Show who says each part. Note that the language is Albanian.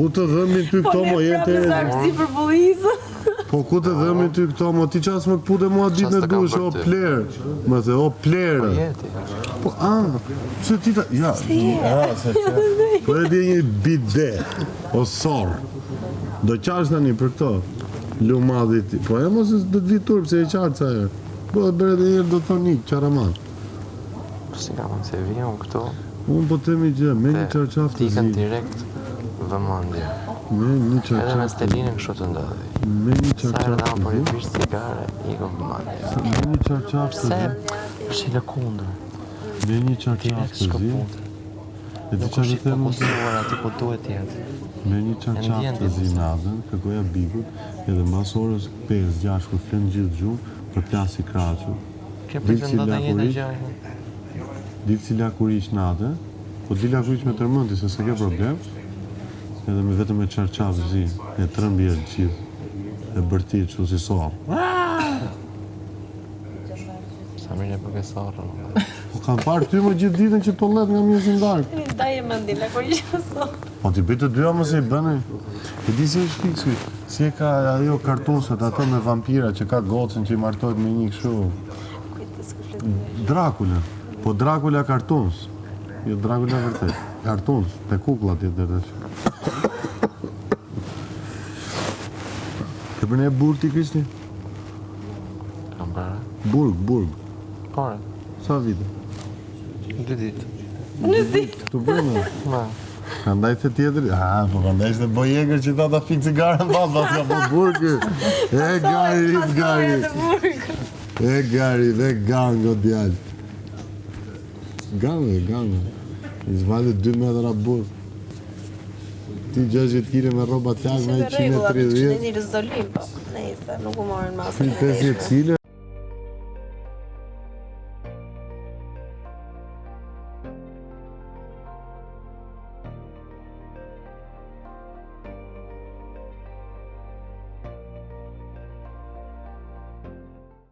Speaker 1: Ku të dhëmi ty këto mo jenë të Po ku të dhëmi ty këto mo ti qas më këpute mua ditë në dush o plerë Më the o plerë Po që ti ta Ja Po e di një bide O sorë Do qash në një për këto Lumadhi ti Po e mos do të vitur pëse e qartë sa e Po e bere dhe njerë do të thonë një qaraman
Speaker 2: Si ka mund se vijon këto
Speaker 1: Unë po temi gjë, me një qarqaf të zi
Speaker 2: Tikën direkt vëmendje
Speaker 1: Me një
Speaker 2: Edhe me
Speaker 1: qarqaf
Speaker 2: Stelinën kështu të ndodhi
Speaker 1: Me një
Speaker 2: Sa
Speaker 1: qarqaf
Speaker 2: herë
Speaker 1: të
Speaker 2: dha për i
Speaker 1: zi
Speaker 2: pish cigare, ikëm vëmendje
Speaker 1: Me një qarqaf të
Speaker 2: Pse?
Speaker 1: zi
Speaker 2: është i lëkundër
Speaker 1: Me një qarqaf
Speaker 2: Direkt
Speaker 1: të zi
Speaker 2: shkëputën
Speaker 1: E ti
Speaker 2: Nuk
Speaker 1: qa
Speaker 2: është
Speaker 1: të
Speaker 2: i
Speaker 1: themë
Speaker 2: fokusuar aty po duhet jetë
Speaker 1: Me një qarqaf të zi nadën Kërkoja bikut Edhe mas orës 5-6 Kër flenë gjithë gjumë Për plasi kraqë
Speaker 2: Kjo pretendon të njëjta gjë
Speaker 1: Dilë si lakurish nadë Po di lakurish me tërmëndi Se se ke problem Edhe me vetëm e qarqaf zi E trëmbi e gjithë E bërti që si sorë
Speaker 2: Sa mirë e përke sorë
Speaker 1: Po kam parë ty më gjithë ditën që pëllet nga mjësin darkë
Speaker 3: Daje më ndi lakurish sot.
Speaker 1: Po t'i bëjtë të dyja më se i bëne E di si është fiksu Si e ka ajo kartunset ato me vampira Që ka gocën që i martojt me një këshu Dracula Po Dracula kartuns Jo Dracula vërtet Kartuns, te kukla ti dhe dhe Ke përne e burg ti Kristi?
Speaker 2: Kam bërë
Speaker 1: Burg
Speaker 2: Pare,
Speaker 1: Sa vite?
Speaker 2: 2 ditë
Speaker 1: Të bërme
Speaker 2: Ma,
Speaker 1: Ka ndaj të tjetëri? Po ka ndaj ishte bojegër që ta fikë cigarën pas ka po burgë E gari E gari, dhe gango djallë Gango I zvalë 2 metra burg Ti 60 kg me roba t'jak me 130
Speaker 3: Një rizolim, po. Nejse, nuk u morën masën.
Speaker 1: 50 kg